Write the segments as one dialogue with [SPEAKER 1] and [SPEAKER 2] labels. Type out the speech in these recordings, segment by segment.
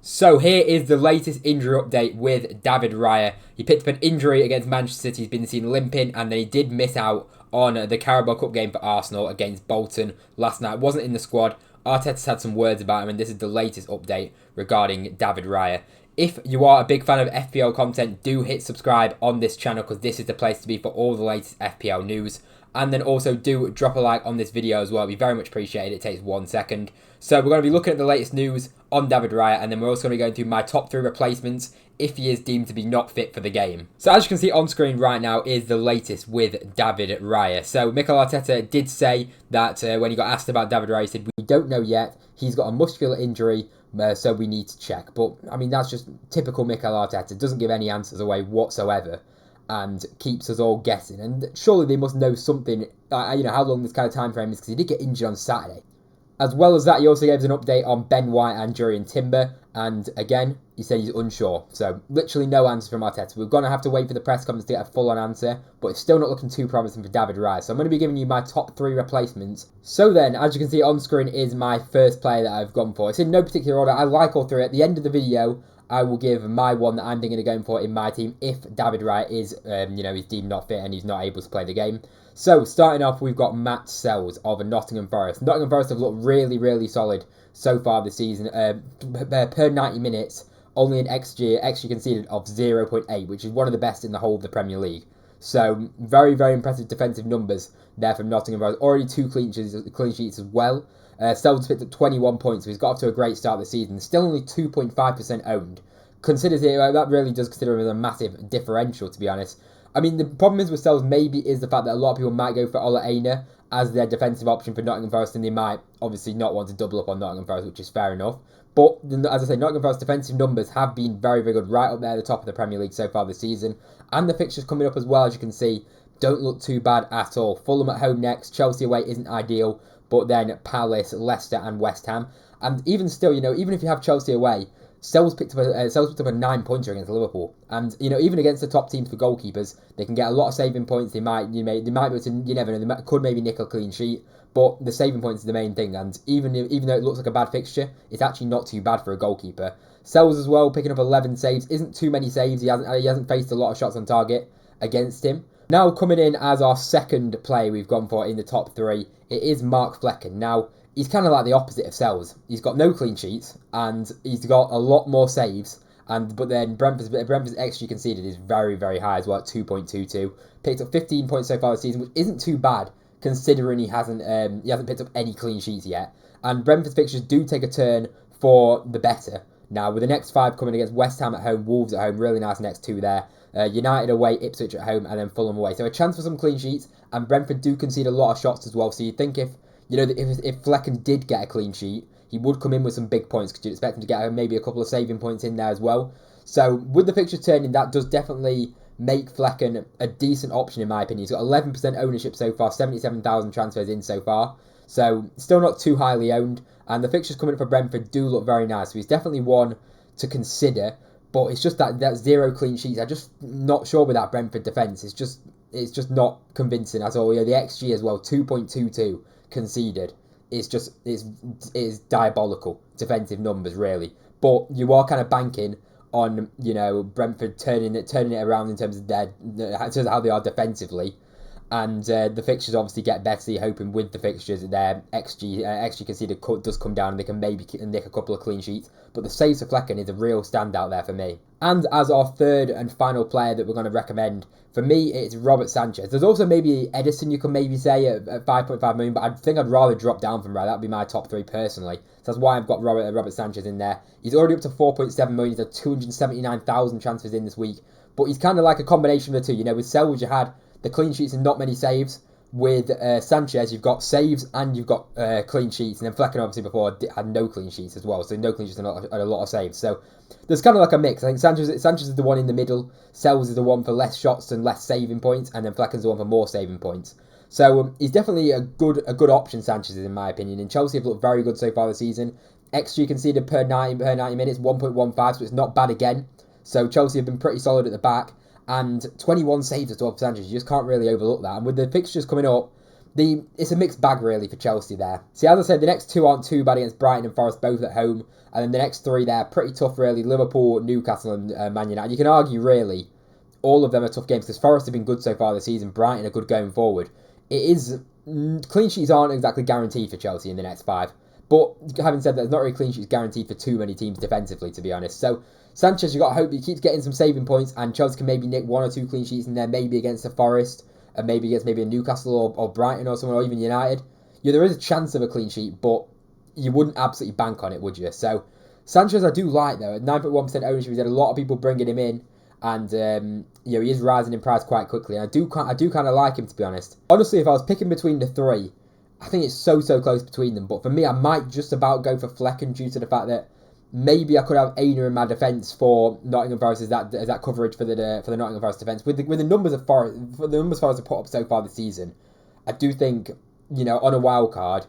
[SPEAKER 1] So here is the latest injury update with David Raya. He picked up an injury against Manchester City. He's been seen limping, and then he did miss out on the Carabao Cup game for Arsenal against Bolton last night. Wasn't in the squad. Arteta's had some words about him, and this is the latest update regarding David Raya. If you are a big fan of FPL content, do hit subscribe on this channel because this is the place to be for all the latest FPL news. And then also do drop a like on this video as well. It'd be very much appreciated. It takes 1 second. So we're going to be looking at the latest news on David Raya, and then we're also going to be going through my top 3 replacements if he is deemed to be not fit for the game. So as you can see on screen right now is the latest with David Raya. So Mikel Arteta did say that when he got asked about David Raya, he said, "We don't know yet. He's got a muscular injury, so we need to check." But I mean, that's just typical Mikel Arteta. Doesn't give any answers away whatsoever, and keeps us all guessing. And surely they must know something, how long this kind of time frame is, because he did get injured on Saturday. As well as that, he also gave us an update on Ben White and Jurriën Timber, and again, he said he's unsure. So literally no answer from Arteta. We're going to have to wait for the press conference to get a full-on answer, but it's still not looking too promising for David Raya. So I'm going to be giving you my top 3 replacements. So then, as you can see on screen, is my first player that I've gone for. It's in no particular order. I like all 3. At the end of the video, I will give my one that I'm thinking of going for in my team if David Raya is, he's deemed not fit and he's not able to play the game. So, starting off, we've got Matt Sels of Nottingham Forest. Nottingham Forest have looked really, really solid so far this season. Per 90 minutes, only an XG conceded of 0.8, which is one of the best in the whole of the Premier League. So, very, very impressive defensive numbers there from Nottingham Forest. Already 2 clean sheets as well. Sels picked up 21 points, so he's got off to a great start this season. Still only 2.5% owned. That really does consider him as a massive differential, to be honest. I mean, the problem is with Sels maybe is the fact that a lot of people might go for Ola Aina as their defensive option for Nottingham Forest, and they might obviously not want to double up on Nottingham Forest, which is fair enough. But, as I say, Nottingham Forest's defensive numbers have been very, very good, right up there at the top of the Premier League so far this season. And the fixtures coming up as well, as you can see, don't look too bad at all. Fulham at home next, Chelsea away isn't ideal, but then Palace, Leicester and West Ham. And even still, even if you have Chelsea away, Sels picked up a 9-pointer against Liverpool, and even against the top teams for goalkeepers, they can get a lot of saving points. They might be able to, you never know, could maybe nick a clean sheet, but the saving points is the main thing. And even though it looks like a bad fixture, it's actually not too bad for a goalkeeper. Sels as well, picking up 11 saves, isn't too many saves. He hasn't faced a lot of shots on target against him. Now coming in as our second player we've gone for in the top 3, it is Mark Flekken. Now, he's kind of like the opposite of Sels. He's got no clean sheets, and he's got a lot more saves. But then Brentford's XG conceded is very, very high as well, at 2.22. Picked up 15 points so far this season, which isn't too bad considering he hasn't picked up any clean sheets yet. And Brentford's fixtures do take a turn for the better. Now, with the next 5 coming against West Ham at home, Wolves at home, really nice next 2 there. United away, Ipswich at home, and then Fulham away. So a chance for some clean sheets, and Brentford do concede a lot of shots as well. So you'd think if Flekken did get a clean sheet, he would come in with some big points, because you'd expect him to get maybe a couple of saving points in there as well. So with the fixture turning, that does definitely make Flekken a decent option in my opinion. He's got 11% ownership so far, 77,000 transfers in so far. So still not too highly owned, and the fixtures coming up for Brentford do look very nice. So he's definitely one to consider, but it's just that 0 clean sheets. I'm just not sure with that Brentford defence. It's just not convincing at all. The XG as well, 2.22 conceded. It's diabolical defensive numbers really. But you are kind of banking on Brentford turning it around in terms of how they are defensively. And the fixtures obviously get better. You're hoping with the fixtures their XG conceded does come down and they can maybe nick a couple of clean sheets. But the saves for Flekken is a real standout there for me. And as our third and final player that we're going to recommend, for me it's Robert Sanchez. There's also maybe Ederson you can maybe say at 5.5 million, but I think I'd rather drop down from Raya. That'd be my top 3 personally. So that's why I've got Robert Sanchez in there. He's already up to 4.7 million. He's had 279,000 transfers in this week. But he's kind of like a combination of the two. With Sels you had the clean sheets and not many saves. With Sanchez, you've got saves and you've got clean sheets. And then Flekken, obviously, before had no clean sheets as well. So no clean sheets and a lot of saves. So there's kind of like a mix. I think Sanchez is the one in the middle. Sels is the one for less shots and less saving points. And then Flecken's the one for more saving points. So he's definitely a good option, Sanchez is, in my opinion. And Chelsea have looked very good so far this season. XG conceded per 90 minutes, 1.15. So it's not bad again. So Chelsea have been pretty solid at the back. And 21 saves as well for Sanchez. You just can't really overlook that. And with the fixtures coming up, it's a mixed bag really for Chelsea there. See, as I said, the next 2 aren't too bad against Brighton and Forest, both at home. And then the next 3 there, pretty tough really. Liverpool, Newcastle and Man United. You can argue really all of them are tough games because Forest have been good so far this season. Brighton are good going forward. It is... Clean sheets aren't exactly guaranteed for Chelsea in the next 5. But having said that, there's not really clean sheets guaranteed for too many teams defensively, to be honest. So Sanchez, you've got to hope he keeps getting some saving points and Chelsea can maybe nick 1 or 2 clean sheets in there, maybe against the Forest, and maybe against maybe a Newcastle or Brighton or someone, or even United. Yeah, there is a chance of a clean sheet, but you wouldn't absolutely bank on it, would you? So Sanchez I do like, though. At 9.1% ownership, he's had a lot of people bringing him in. And, he is rising in price quite quickly. And I do kind of like him, to be honest. Honestly, if I was picking between the 3, I think it's so close between them. But for me, I might just about go for Flekken due to the fact that maybe I could have Aina in my defence for Nottingham Forest as that coverage for the Nottingham Forest defence. With the numbers of Forest, Forest have put up so far this season, I do think, on a wild card,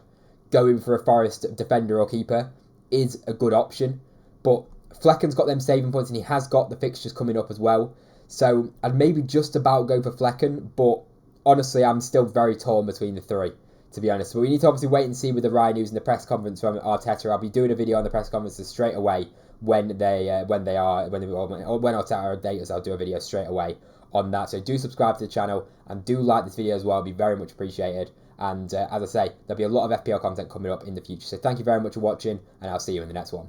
[SPEAKER 1] going for a Forest defender or keeper is a good option. But Flecken's got them saving points and he has got the fixtures coming up as well. So I'd maybe just about go for Flekken, but honestly, I'm still very torn between the 3, to be honest. But we need to obviously wait and see with the RAYA news and the press conference from Arteta. I'll be doing a video on the press conferences straight away when Arteta updates us. I'll do a video straight away on that. So do subscribe to the channel and do like this video as well. It'd be very much appreciated. And as I say, there'll be a lot of FPL content coming up in the future. So thank you very much for watching, and I'll see you in the next one.